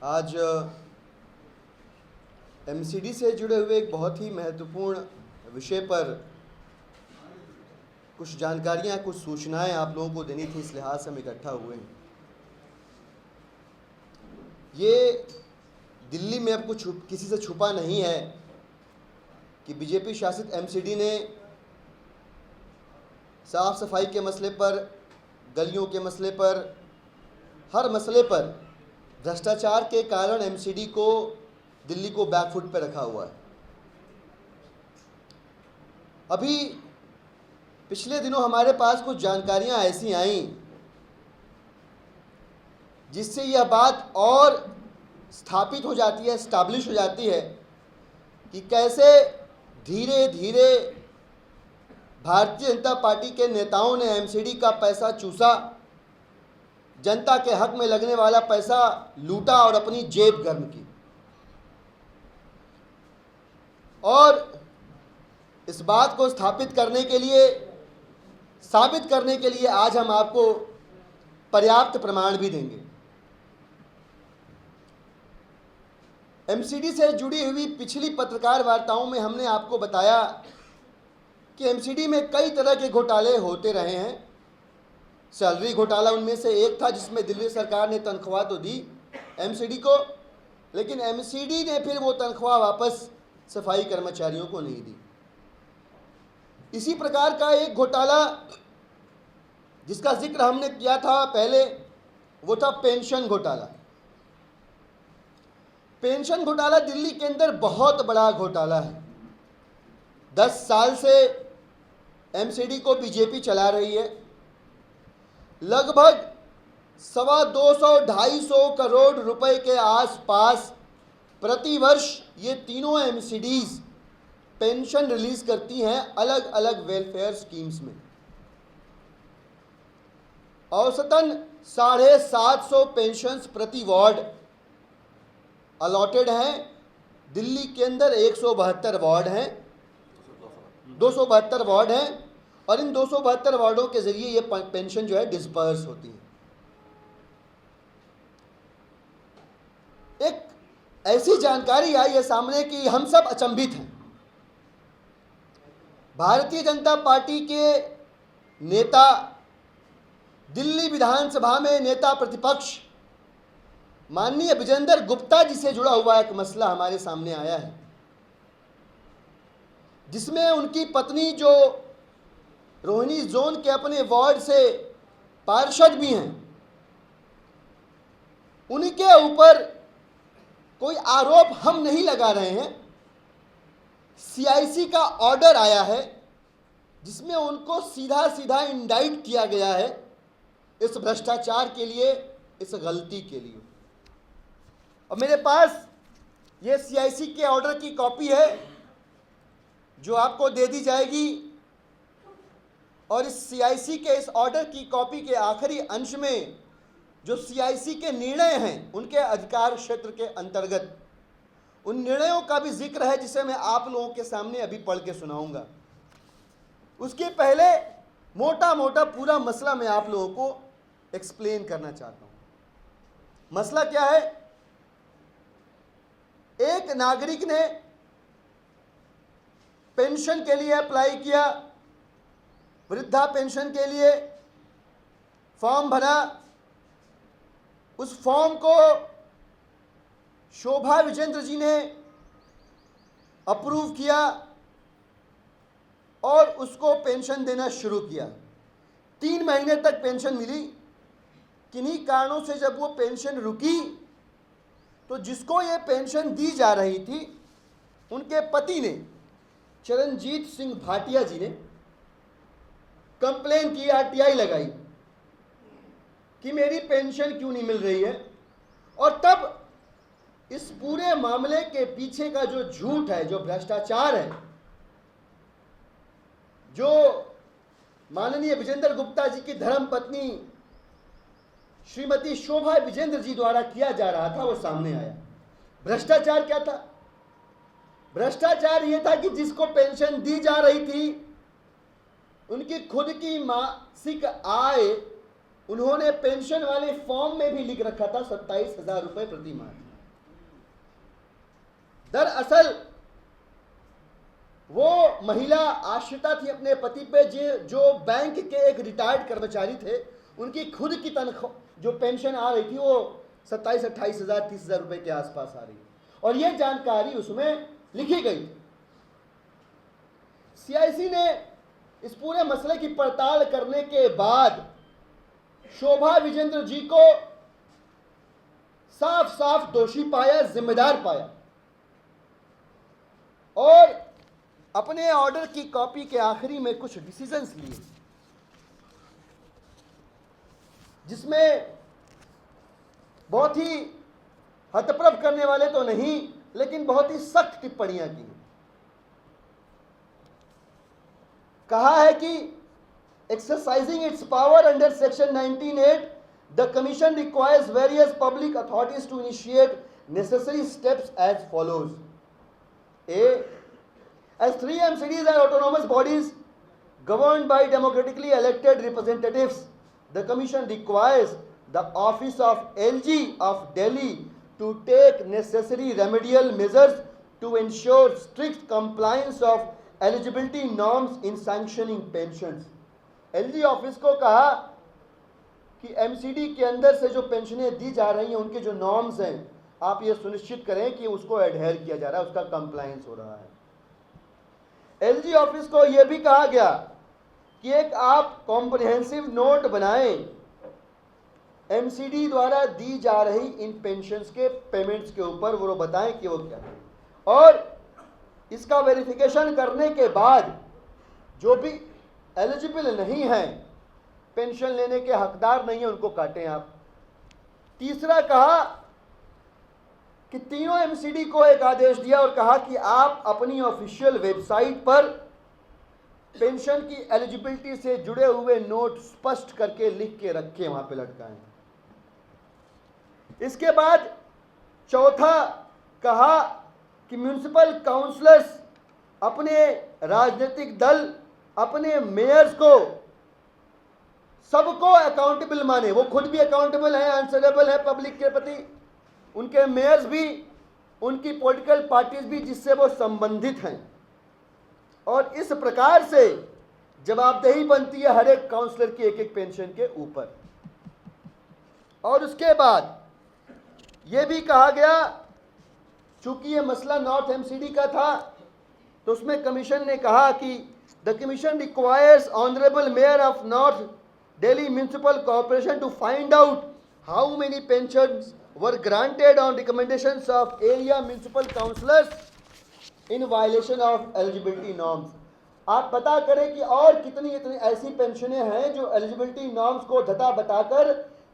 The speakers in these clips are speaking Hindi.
आज एमसीडी से जुड़े हुए एक बहुत ही महत्वपूर्ण विषय पर कुछ जानकारियां, कुछ सूचनाएं आप लोगों को देनी थी, इस लिहाज से हम इकट्ठा हुए हैं। ये दिल्ली में अब कुछ किसी से छुपा नहीं है कि बीजेपी शासित एमसीडी ने साफ सफाई के मसले पर, गलियों के मसले पर, हर मसले पर भ्रष्टाचार के कारण एमसीडी को, दिल्ली को बैकफुट पर रखा हुआ है। अभी पिछले दिनों हमारे पास कुछ जानकारियां ऐसी आईं जिससे यह बात और स्थापित हो जाती है, एस्टैब्लिश हो जाती है कि कैसे धीरे धीरे भारतीय जनता पार्टी के नेताओं ने एमसीडी का पैसा चूसा, जनता के हक में लगने वाला पैसा लूटा और अपनी जेब गर्म की। और इस बात को स्थापित करने के लिए, साबित करने के लिए आज हम आपको पर्याप्त प्रमाण भी देंगे। एमसीडी से जुड़ी हुई पिछली पत्रकार वार्ताओं में हमने आपको बताया कि एमसीडी में कई तरह के घोटाले होते रहे हैं। सैलरी घोटाला उनमें से एक था, जिसमें दिल्ली सरकार ने तनख्वाह तो दी एमसीडी को, लेकिन एमसीडी ने फिर वो तनख्वाह वापस सफाई कर्मचारियों को नहीं दी। इसी प्रकार का एक घोटाला जिसका जिक्र हमने किया था पहले, वो था पेंशन घोटाला। पेंशन घोटाला दिल्ली के अंदर बहुत बड़ा घोटाला है। 10 साल से एमसीडी को बीजेपी चला रही है। लगभग 250-250 करोड़ रुपए के आसपास प्रतिवर्ष ये तीनों एमसीडीज पेंशन रिलीज करती हैं अलग अलग वेलफेयर स्कीम्स में। औसतन 750 पेंशन्स प्रति वार्ड अलॉटेड हैं। दिल्ली के अंदर 172 वार्ड हैं, 272 वार्ड हैं, और इन 272 वार्डों के जरिए ये पेंशन जो है डिस्पर्स होती है। एक ऐसी जानकारी आई है सामने कि हम सब अचंभित हैं। भारतीय जनता पार्टी के नेता, दिल्ली विधानसभा में नेता प्रतिपक्ष माननीय विजेंद्र गुप्ता जी से जुड़ा हुआ एक मसला हमारे सामने आया है, जिसमें उनकी पत्नी, जो रोहिणी जोन के अपने वार्ड से पार्षद भी हैं, उनके ऊपर कोई आरोप हम नहीं लगा रहे हैं। सीआईसी का ऑर्डर आया है जिसमें उनको सीधा सीधा इंडाइट किया गया है इस भ्रष्टाचार के लिए, इस गलती के लिए। और मेरे पास ये सीआईसी के ऑर्डर की कॉपी है जो आपको दे दी जाएगी, और इस सीआईसी के इस ऑर्डर की कॉपी के आखिरी अंश में जो सीआईसी के निर्णय हैं उनके अधिकार क्षेत्र के अंतर्गत उन निर्णयों का भी जिक्र है, जिसे मैं आप लोगों के सामने अभी पढ़ के सुनाऊंगा। उसके पहले मोटा मोटा पूरा मसला मैं आप लोगों को एक्सप्लेन करना चाहता हूं। मसला क्या है? एक नागरिक ने पेंशन के लिए अप्लाई किया, वृद्धा पेंशन के लिए फॉर्म भरा। उस फॉर्म को शोभा विजेंद्र जी ने अप्रूव किया और उसको पेंशन देना शुरू किया। 3 महीने तक पेंशन मिली। किन्हीं कारणों से जब वो पेंशन रुकी तो जिसको ये पेंशन दी जा रही थी, उनके पति ने, चरणजीत सिंह भाटिया जी ने कंप्लेन की, आरटीआई लगाई कि मेरी पेंशन क्यों नहीं मिल रही है। और तब इस पूरे मामले के पीछे का जो झूठ है, जो भ्रष्टाचार है, जो माननीय विजेंद्र गुप्ता जी की धर्मपत्नी श्रीमती शोभा विजेंद्र जी द्वारा किया जा रहा था, वो सामने आया। भ्रष्टाचार क्या था? भ्रष्टाचार ये था कि जिसको पेंशन दी जा रही थी, उनकी खुद की मासिक आय उन्होंने पेंशन वाले फॉर्म में भी लिख रखा था 27,000 रुपए प्रति माह। दरअसल वो महिला आश्रिता थी अपने पति पे, जो बैंक के एक रिटायर्ड कर्मचारी थे। उनकी खुद की तनख्वाह जो पेंशन आ रही थी वो 27-28 हज़ार 30 हज़ार रुपए के आसपास आ रही, और ये जानकारी उसमें लिखी गई थी। सीआईसी ने इस पूरे मसले की पड़ताल करने के बाद शोभा विजेंद्र जी को साफ साफ दोषी पाया, जिम्मेदार पाया, और अपने ऑर्डर की कॉपी के आखिरी में कुछ डिसीजंस लिए, जिसमें बहुत ही हतप्रभ करने वाले तो नहीं, लेकिन बहुत ही सख्त टिप्पणियां की। कहा है कि exercising its power under section 19(8) the commission requires various public authorities to initiate necessary steps as follows. As 3 MCDs are autonomous bodies governed by democratically elected representatives, the Commission requires the Office of LG of Delhi to take necessary remedial measures to ensure strict compliance of eligibility norms in sanctioning pensions. LG office को कहा कि MCD के अंदर से जो पेंशनें दी जा रही हैं उनके जो नॉर्म्स हैं, आप ये सुनिश्चित करें कि उसको एडहेयर किया जा रहा है, उसका कंप्लायंस हो रहा है। एलजी ऑफिस को यह भी कहा गया कि एक आप कॉम्प्रिहेंसिव नोट बनाएं एमसीडी द्वारा दी जा रही इन पेंशन्स के पेमेंट्स के ऊपर, वो बताएं कि वो क्या है, और इसका वेरिफिकेशन करने के बाद जो भी एलिजिबल नहीं है, पेंशन लेने के हकदार नहीं है, उनको काटें आप। तीसरा कहा कि तीनों एमसीडी को एक आदेश दिया और कहा कि आप अपनी ऑफिशियल वेबसाइट पर पेंशन की एलिजिबिलिटी से जुड़े हुए नोट स्पष्ट करके लिख के रखें, वहां पे लटकाएं। इसके बाद चौथा कहा कि म्युनिसिपल काउंसलर्स अपने राजनीतिक दल, अपने मेयर्स को, सबको अकाउंटेबल माने। वो खुद भी अकाउंटेबल है, आंसरेबल है पब्लिक के प्रति, उनके मेयर्स भी, उनकी पॉलिटिकल पार्टीज भी जिससे वो संबंधित हैं, और इस प्रकार से जवाबदेही बनती है हर एक काउंसलर की एक एक पेंशन के ऊपर। और उसके बाद ये भी कहा गया, चूंकि ये मसला नॉर्थ एमसीडी का था, तो उसमें कमीशन ने कहा कि the commission requires honourable mayor of north Delhi municipal corporation to find out how many pensions were granted on recommendations of area municipal councillors in violation of eligibility norms। आप पता करें कि और कितनी ऐसी पेंशनें हैं जो एलिजिबिलिटी नॉर्म्स को धता बताकर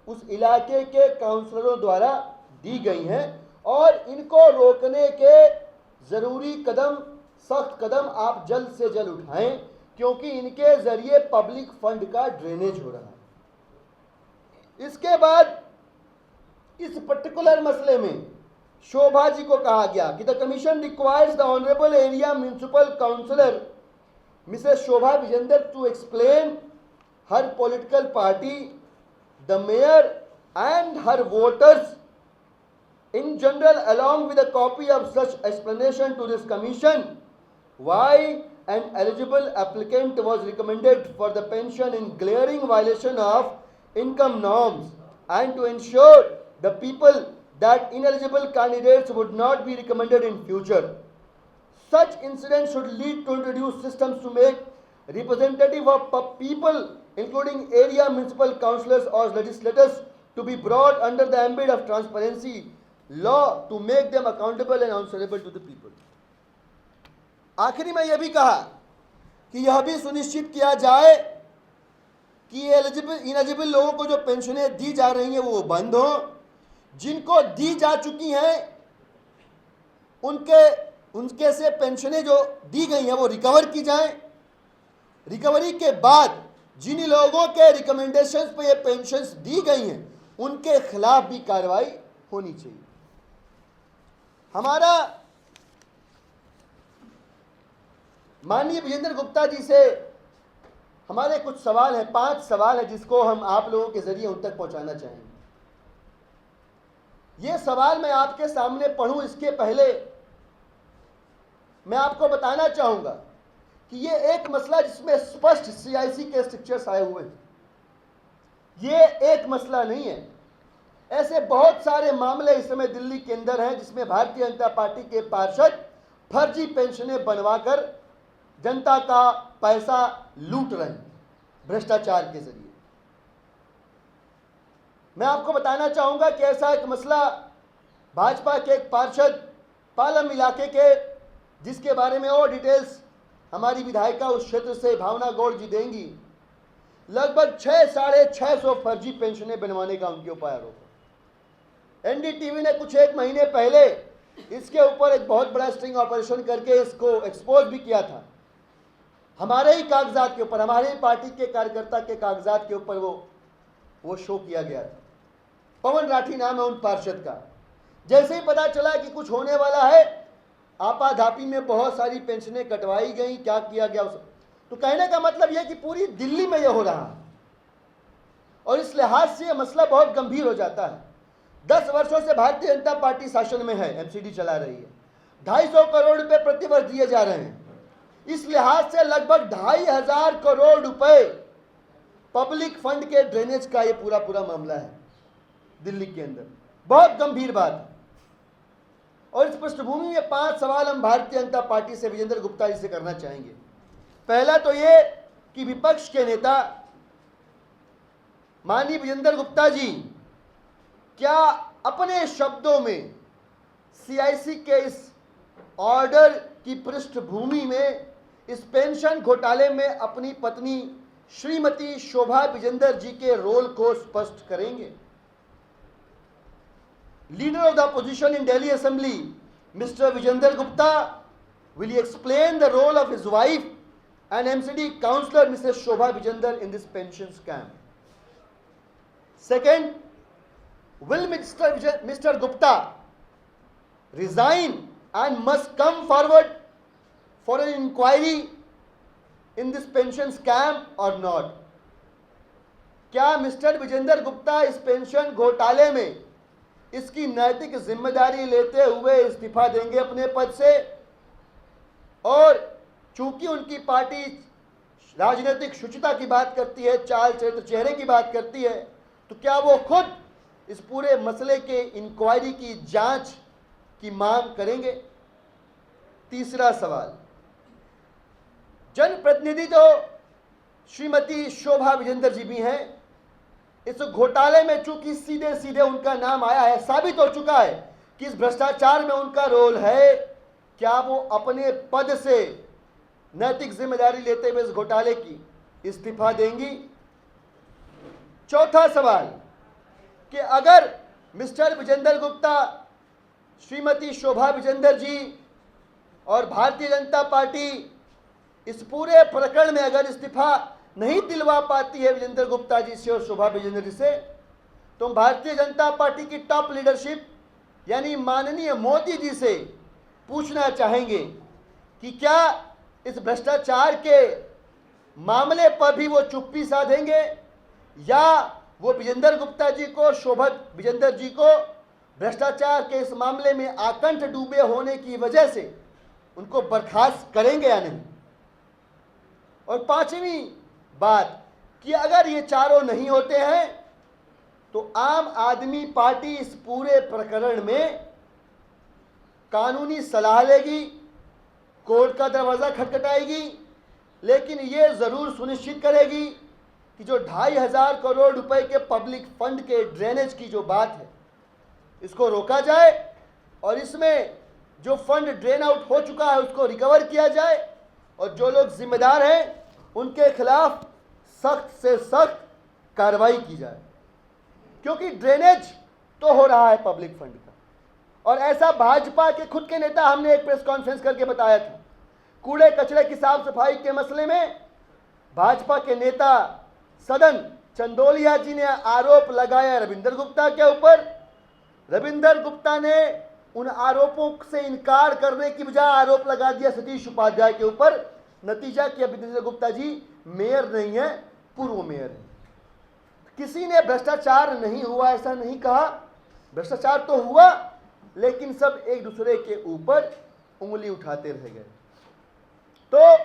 उस इलाके के काउंसलरों द्वारा दी गई हैं, और इनको रोकने के ज़रूरी कदम, सख्त कदम आप जल्द से जल्द उठाएं, क्योंकि इनके ज़रिए पब्लिक फंड का ड्रेनेज हो रहा है। इसके बाद इस पर्टिकुलर मसले में शोभा जी को कहा गया कि the commission requires the honourable area municipal councillor missus Shobha Vijendra to explain her political party, the mayor and her voters in general along with a copy of such explanation to this commission why an eligible applicant was recommended for the pension in glaring violation of income norms, and to ensure the people that ineligible candidates would not be recommended in future. Such incidents should lead to introduce systems to make representative of people, including area municipal councillors or legislators, to be brought under the ambit of transparency law to make them accountable and answerable to the people. आखिरी में यह भी कहा कि यह भी सुनिश्चित किया जाए कि इनेलिजिबल लोगों को जो पेंशनें दी जा रही हैं वो बंद हो, जिनको दी जा चुकी हैं उनके से पेंशनें जो दी गई हैं वो रिकवर की जाएं। रिकवरी के बाद जिन लोगों के रिकमेंडेशंस पे ये पेंशन्स दी गई हैं उनके खिलाफ भी कार्रवाई होनी चाहिए। हमारा माननीय विजेंद्र गुप्ता जी से हमारे कुछ सवाल हैं, 5 सवाल हैं जिसको हम आप लोगों के जरिए उन तक पहुंचाना चाहेंगे। ये सवाल मैं आपके सामने पढ़ूं इसके पहले मैं आपको बताना चाहूंगा कि ये एक मसला जिसमें स्पष्ट सीआईसी के स्ट्रक्चर्स आए हुए हैं, ये एक मसला नहीं है। ऐसे बहुत सारे मामले इस समय दिल्ली के अंदर हैं जिसमें भारतीय जनता पार्टी के पार्षद फर्जी पेंशनें बनवाकर जनता का पैसा लूट रहे हैं भ्रष्टाचार के जरिए। मैं आपको बताना चाहूंगा कि ऐसा एक मसला भाजपा के एक पार्षद पालम इलाके के, जिसके बारे में और डिटेल्स हमारी विधायिका उस क्षेत्र से भावना गौड़ जी देंगी, लगभग 600-650 फर्जी पेंशनें बनवाने का उनके ऊपर आरोप है। एनडीटीवी ने कुछ एक महीने पहले इसके ऊपर एक बहुत बड़ा स्ट्रिंग ऑपरेशन करके इसको एक्सपोज भी किया था। हमारे ही कागजात के ऊपर, हमारे ही पार्टी के कार्यकर्ता के कागजात के ऊपर वो शो किया गया था। पवन राठी नाम है उन पार्षद का। जैसे ही पता चला कि कुछ होने वाला है, आपाधापी में बहुत सारी पेंशनें कटवाई गई, क्या किया गया उस, तो कहने का मतलब यह कि पूरी दिल्ली में यह हो रहा है और इस लिहाज से यह मसला बहुत गंभीर हो जाता है। 10 वर्षों से भारतीय जनता पार्टी शासन में है, एमसीडी चला रही है, 250 करोड़ रुपए प्रतिवर्ष दिए जा रहे हैं। इस लिहाज से लगभग 2500 करोड़ रुपए पब्लिक फंड के ड्रेनेज का यह पूरा मामला है दिल्ली के अंदर। बहुत गंभीर बात है। और इस पृष्ठभूमि में 5 सवाल हम भारतीय जनता पार्टी से विजेंद्र गुप्ता जी से करना चाहेंगे। पहला तो ये कि विपक्ष के नेता माननीय विजेंद्र गुप्ता जी क्या अपने शब्दों में सीआईसी के इस ऑर्डर की पृष्ठभूमि में इस पेंशन घोटाले में अपनी पत्नी श्रीमती शोभा विजेंद्र जी के रोल को स्पष्ट करेंगे? Leader of the opposition in Delhi Assembly, Mr. Vijender Gupta, will he explain the role of his wife and MCD councillor Mrs. Shobha Vijender in this pension scam? Second, will Mr. Gupta resign and must come forward for an inquiry in this pension scam or not? क्या मिस्टर विजेंद्र गुप्ता इस पेंशन घोटाले में इसकी नैतिक जिम्मेदारी लेते हुए इस्तीफा देंगे अपने पद से? और चूंकि उनकी पार्टी राजनीतिक शुचिता की बात करती है, चाल चरित्र चेहरे की बात करती है, तो क्या वो खुद इस पूरे मसले के इंक्वायरी की जांच की मांग करेंगे? तीसरा सवाल, जनप्रतिनिधि तो श्रीमती शोभा विजेंद्र जी भी हैं। इस घोटाले में चूंकि सीधे सीधे उनका नाम आया है, साबित हो चुका है कि इस भ्रष्टाचार में उनका रोल है, क्या वो अपने पद से नैतिक जिम्मेदारी लेते हुए इस घोटाले की इस्तीफा देंगी? चौथा सवाल कि अगर मिस्टर विजेंद्र गुप्ता, श्रीमती शोभा विजेंद्र जी और भारतीय जनता पार्टी इस पूरे प्रकरण में अगर इस्तीफा नहीं दिलवा पाती है विजेंद्र गुप्ता जी से और शोभा विजेंद्र जी से, तो भारतीय जनता पार्टी की टॉप लीडरशिप यानी माननीय मोदी जी से पूछना चाहेंगे कि क्या इस भ्रष्टाचार के मामले पर भी वो चुप्पी साधेंगे या वो विजेंद्र गुप्ता जी को, शोभा विजेंद्र जी को भ्रष्टाचार के इस मामले में आकंठ डूबे होने की वजह से उनको बर्खास्त करेंगे या नहीं? और पांचवी बात कि अगर ये चारों नहीं होते हैं तो आम आदमी पार्टी इस पूरे प्रकरण में कानूनी सलाह लेगी, कोर्ट का दरवाजा खटखटाएगी, लेकिन ये जरूर सुनिश्चित करेगी कि जो 2500 करोड़ रुपए के पब्लिक फंड के ड्रेनेज की जो बात है इसको रोका जाए और इसमें जो फंड ड्रेन आउट हो चुका है उसको रिकवर किया जाए और जो लोग जिम्मेदार हैं उनके खिलाफ सख्त से सख्त कार्रवाई की जाए, क्योंकि ड्रेनेज तो हो रहा है पब्लिक फंड का। और ऐसा भाजपा के खुद के नेता, हमने एक प्रेस कॉन्फ्रेंस करके बताया था, कूड़े कचरे की साफ सफाई के मसले में भाजपा के नेता सदन चंदोलिया जी ने आरोप लगाया रविंदर गुप्ता के ऊपर। रविंदर गुप्ता ने उन आरोपों से इनकार करने की बजाय आरोप लगा दिया सतीश उपाध्याय के ऊपर। नतीजा कि रविंदर गुप्ता जी मेयर नहीं है, पूर्व मेयर है। किसी ने भ्रष्टाचार नहीं हुआ ऐसा नहीं कहा, भ्रष्टाचार तो हुआ, लेकिन सब एक दूसरे के ऊपर उंगली उठाते रह गए। तो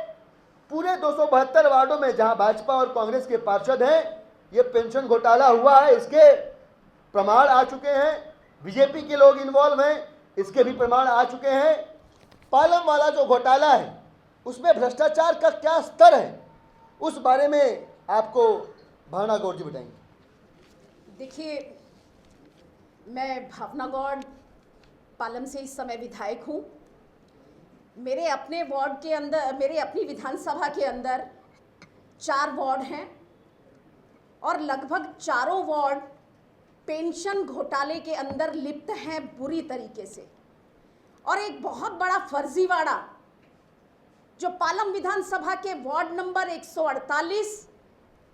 पूरे 272 वार्डों में जहां भाजपा और कांग्रेस के पार्षद हैं, ये पेंशन घोटाला हुआ है, इसके प्रमाण आ चुके हैं। बीजेपी के लोग इन्वॉल्व हैं, इसके भी प्रमाण आ चुके हैं। पालम वाला जो घोटाला है उसमें भ्रष्टाचार का क्या स्तर है, उस बारे में आपको भावना गौड़ जी बताएंगे। देखिए, मैं भावना गौड़ पालम से इस समय विधायक हूँ। मेरे अपने वार्ड के अंदर, मेरे अपनी विधानसभा के अंदर 4 वार्ड हैं और लगभग चारों वार्ड पेंशन घोटाले के अंदर लिप्त हैं बुरी तरीके से। और एक बहुत बड़ा फर्जीवाड़ा जो पालम विधानसभा के वार्ड नंबर 148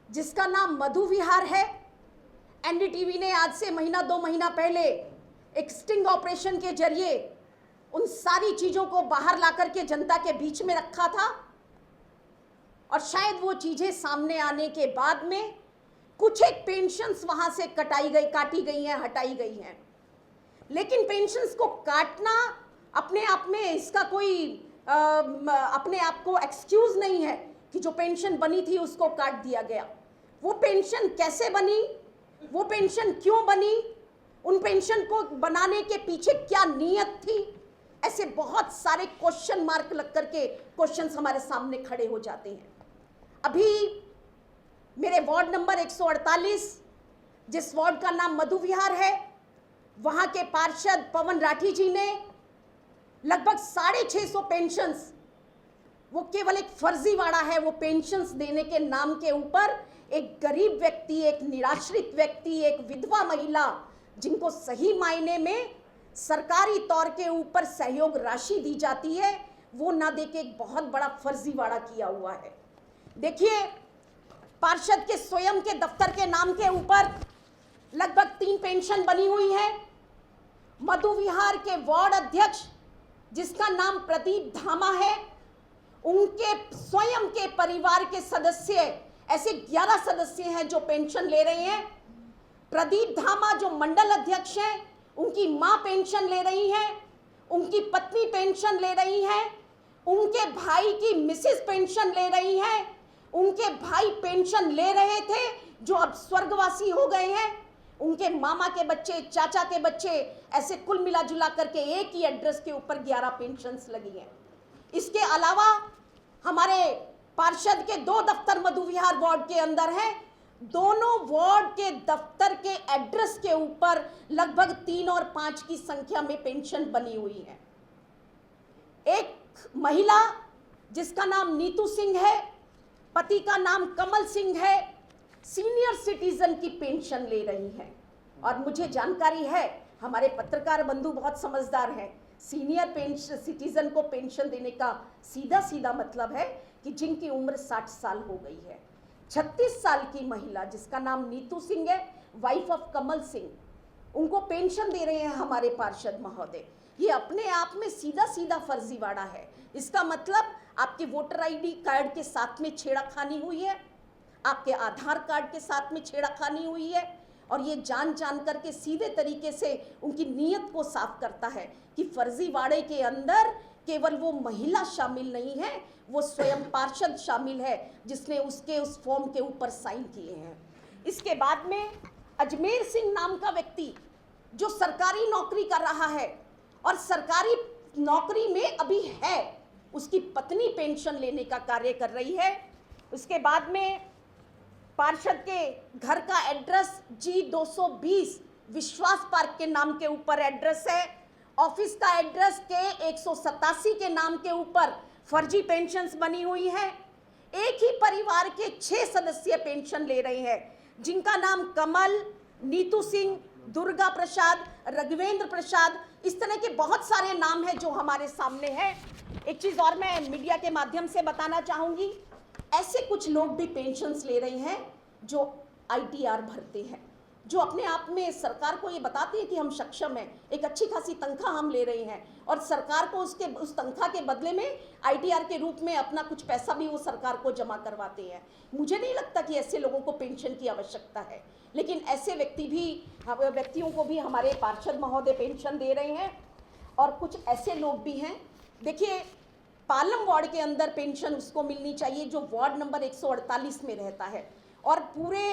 जिसका नाम मधु विहार है, एनडीटीवी ने आज से महीना 2 महीना पहले एक स्टिंग ऑपरेशन के जरिए उन सारी चीजों को बाहर ला करके जनता के बीच में रखा था। और शायद वो चीजें सामने आने के बाद में कुछ एक पेंशन्स वहां से काटी गई हैं, हटाई गई हैं। लेकिन पेंशन्स को काटना अपने आप में इसका कोई अपने आप को एक्सक्यूज नहीं है कि जो पेंशन बनी थी उसको काट दिया गया। वो पेंशन कैसे बनी, वो पेंशन क्यों बनी, उन पेंशन को बनाने के पीछे क्या नीयत थी, ऐसे बहुत सारे क्वेश्चन मार्क लग करके क्वेश्चंस हमारे सामने खड़े हो जाते हैं। अभी मेरे वार्ड नंबर 148 जिस वार्ड का नाम मधु विहार है, वहां के पार्षद पवन राठी जी ने लगभग 650 पेंशन्स, वो केवल एक फर्जीवाड़ा है, वो पेंशन्स देने के नाम के ऊपर एक गरीब व्यक्ति, एक निराश्रित व्यक्ति, एक विधवा महिला जिनको सही मायने में सरकारी तौर के ऊपर सहयोग राशि दी जाती है, वो ना देके एक बहुत बड़ा फर्जीवाड़ा किया हुआ है। देखिए, पार्षद के स्वयं के दफ्तर के नाम के ऊपर लगभग 3 पेंशन बनी हुई है। मधु विहार के वार्ड अध्यक्ष जिसका नाम प्रदीप धामा है, उनके स्वयं के परिवार के सदस्य, ऐसे 11 सदस्य हैं जो पेंशन ले रहे हैं। प्रदीप धामा जो मंडल अध्यक्ष हैं, उनकी मां पेंशन ले रही हैं, उनकी पत्नी पेंशन ले रही हैं, उनके भाई की मिसेस पेंशन ले रही हैं, उनके भाई पेंशन ले रहे थे जो अब स्वर्गवासी हो गए हैं, उनके मामा के बच्चे, चाचा के बच्चे, ऐसे कुल मिला जुला करके एक ही एड्रेस के ऊपर 11 पेंशन्स लगी हैं। इसके अलावा हमारे पार्षद के 2 दफ्तर मधु विहार वार्ड के अंदर हैं। दोनों वार्ड के दफ्तर के एड्रेस के ऊपर लगभग 3 और 5 की संख्या में पेंशन बनी हुई है। एक महिला जिसका नाम नीतू सिंह है, पति का नाम कमल सिंह है, सीनियर सिटीजन की पेंशन ले रही है। और मुझे जानकारी है, हमारे पत्रकार बंधु बहुत समझदार हैं, सीनियर सिटीजन को पेंशन देने का सीधा सीधा मतलब है कि जिनकी उम्र 60 साल हो गई है। 36 साल की महिला जिसका नाम नीतू सिंह है, वाइफ ऑफ कमल सिंह, उनको पेंशन दे रहे हैं हमारे पार्षद महोदय। ये अपने आप में सीधा सीधा फर्जीवाड़ा है। इसका मतलब आपके वोटर आईडी कार्ड के साथ में छेड़खानी हुई है, आपके आधार कार्ड के साथ में छेड़खानी हुई है, और ये जान करके सीधे तरीके से उनकी नीयत को साफ करता है कि फर्जीवाड़े के अंदर केवल वो महिला शामिल नहीं है, वो स्वयं पार्षद शामिल है जिसने उस फॉर्म के ऊपर साइन किए हैं। इसके बाद में अजमेर सिंह नाम का व्यक्ति जो सरकारी नौकरी कर रहा है और सरकारी नौकरी में अभी है, उसकी पत्नी पेंशन लेने का कार्य कर रही है। उसके बाद में पार्षद के घर का एड्रेस G220 विश्वास पार्क के नाम के ऊपर एड्रेस है। ऑफिस का एड्रेस के 187 के नाम के ऊपर फर्जी पेंशन्स बनी हुई हैं। एक ही परिवार के 6 सदस्य पेंशन ले रहे हैं, जिनका नाम कमल, नीतू सिंह, दुर्गा प्रसाद, रघुवेंद्र प्रसाद, इस तरह के बहुत सारे नाम हैं जो हमारे सामने हैं। एक चीज और मैं मीडिया के माध्यम से बताना चाहूंगी, ऐसे कुछ लोग भी पेंशन्स ले रहे हैं जो ITR भरते हैं, जो अपने आप में सरकार को ये बताते हैं कि हम सक्षम हैं, एक अच्छी खासी तनख्वाह हम ले रहे हैं, और सरकार को उस तनख्वाह के बदले में ITR के रूप में अपना कुछ पैसा भी वो सरकार को जमा करवाते हैं। मुझे नहीं लगता कि ऐसे लोगों को पेंशन की आवश्यकता है, लेकिन ऐसे व्यक्तियों को भी हमारे पार्षद महोदय पेंशन दे रहे हैं। और कुछ ऐसे लोग भी हैं देखिए, पालम वार्ड के अंदर पेंशन उसको मिलनी चाहिए जो वार्ड नंबर 148 में रहता है। और पूरे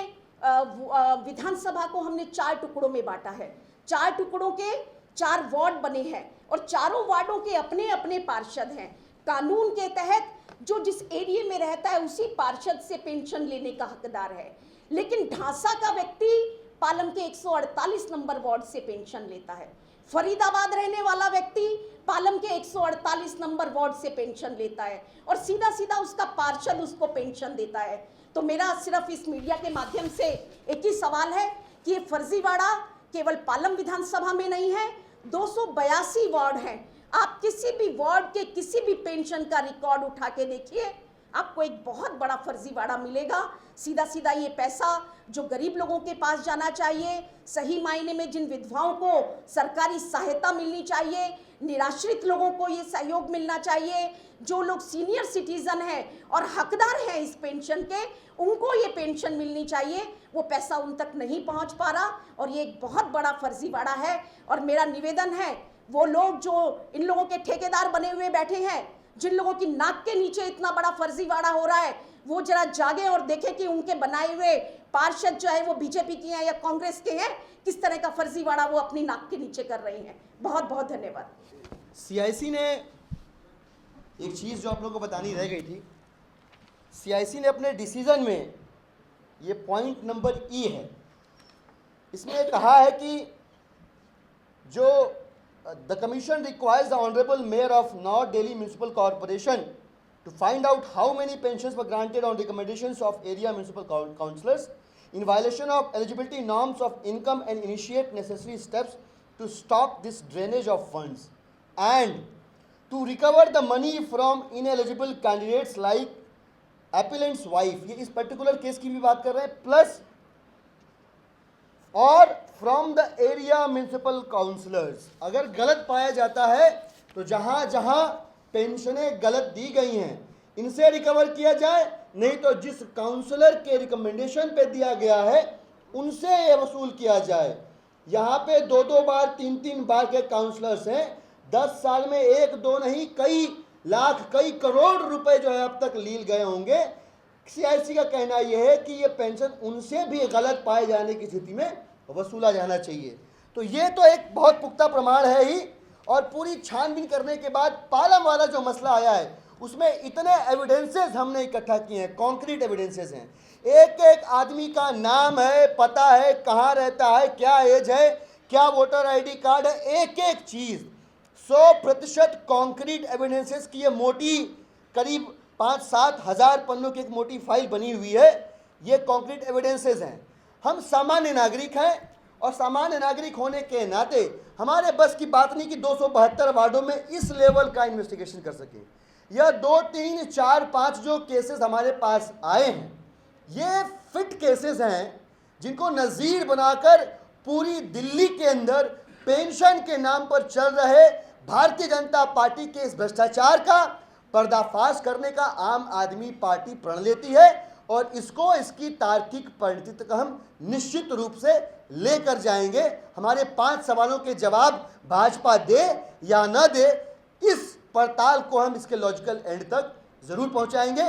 विधानसभा को हमने 4 टुकड़ों में बांटा है। 4 टुकड़ों के 4 वार्ड बने हैं और चारों वार्डों के अपने अपने पार्षद हैं। कानून के तहत जो जिस एरिया में रहता है उसी पार्षद से पेंशन लेने का हकदार है। लेकिन ढांसा का व्यक्ति पालम के 148 नंबर वार्ड से पेंशन लेता है। फरीदाबाद रहने वाला व्यक्ति पालम के 148 नंबर वार्ड से पेंशन लेता है और सीधा सीधा उसका पार्षद उसको पेंशन देता है। तो मेरा सिर्फ इस मीडिया के माध्यम से एक ही सवाल है कि ये फर्जीवाड़ा केवल पालम विधानसभा में नहीं है, 282 वार्ड हैं। आप किसी भी वार्ड के किसी भी पेंशन का रिकॉर्ड उठा के देखिए, आपको एक बहुत बड़ा फर्जीवाड़ा मिलेगा। सीधा सीधा ये पैसा जो गरीब लोगों के पास जाना चाहिए, सही मायने में जिन विधवाओं को सरकारी सहायता मिलनी चाहिए, निराश्रित लोगों को ये सहयोग मिलना चाहिए, जो लोग सीनियर सिटीजन हैं और हकदार हैं इस पेंशन के, उनको ये पेंशन मिलनी चाहिए, वो पैसा उन तक नहीं पहुंच पा रहा और ये एक बहुत बड़ा फर्जीवाड़ा है। और मेरा निवेदन है, वो लोग जो इन लोगों के ठेकेदार बने हुए बैठे हैं, जिन लोगों की नाक के नीचे इतना बड़ा फर्जीवाड़ा हो रहा है, वो जरा जागे और देखें कि उनके बनाए हुए पार्षद जो है वो बीजेपी के हैं या कांग्रेस के हैं, किस तरह का फर्जीवाड़ा वो अपनी नाक के नीचे कर रहे हैं। बहुत बहुत धन्यवाद। सीआईसी ने एक चीज़ जो आप लोगों को बतानी रह गई थी, सीआईसी ने अपने डिसीजन में ये पॉइंट नंबर ई है, इसमें कहा है कि जो the commission requires the honorable mayor of North Delhi Municipal Corporation to find out how many pensions were granted on recommendations of area municipal councillors in violation of eligibility norms of income and initiate necessary steps to stop this drainage of funds and to recover the money from ineligible candidates like appellant's wife, ये इस पर्टिकुलर केस की भी बात कर रहे हैं, प्लस और from the area municipal councillors. अगर गलत पाया जाता है तो जहां जहां पेंशनें गलत दी गई हैं इनसे रिकवर किया जाए, नहीं तो जिस काउंसलर के रिकमेंडेशन पे दिया गया है उनसे ये वसूल किया जाए। यहाँ पे 2-2 बार 3-3 बार के काउंसलर्स हैं, 10 साल में 1-2 नहीं कई लाख कई करोड़ रुपए जो है अब तक लील गए होंगे। सीआईसी का कहना यह है कि ये पेंशन उनसे भी गलत पाए जाने की स्थिति में वसूला जाना चाहिए। तो ये तो एक बहुत पुख्ता प्रमाण है ही, और पूरी छानबीन करने के बाद पालम वाला जो मसला आया है उसमें इतने एविडेंसेस हमने इकट्ठा किए हैं, कॉन्क्रीट एविडेंसेस हैं, एक एक आदमी का नाम है, पता है, कहाँ रहता है, क्या एज है, क्या वोटर आईडी कार्ड है, एक एक चीज़ 100% कॉन्क्रीट एविडेंसेस की ये मोटी करीब 5-7 हज़ार पन्नों की एक मोटी फाइल बनी हुई है। ये कॉन्क्रीट एविडेंसेस हैं। हम सामान्य नागरिक हैं और सामान्य नागरिक होने के नाते हमारे बस की बात नहीं कि 272 वार्डों में इस लेवल का इन्वेस्टिगेशन कर सके। यह 2, 3, 4, 5 जो केसेस हमारे पास आए हैं ये फिट केसेस हैं जिनको नज़ीर बनाकर पूरी दिल्ली के अंदर पेंशन के नाम पर चल रहे भारतीय जनता पार्टी के इस भ्रष्टाचार का पर्दाफाश करने का आम आदमी पार्टी प्रण लेती है और इसको इसकी तार्किक परिणति तक हम निश्चित रूप से लेकर जाएंगे। हमारे 5 सवालों के जवाब भाजपा दे या न दे, इस पड़ताल को हम इसके लॉजिकल एंड तक जरूर पहुंचाएंगे।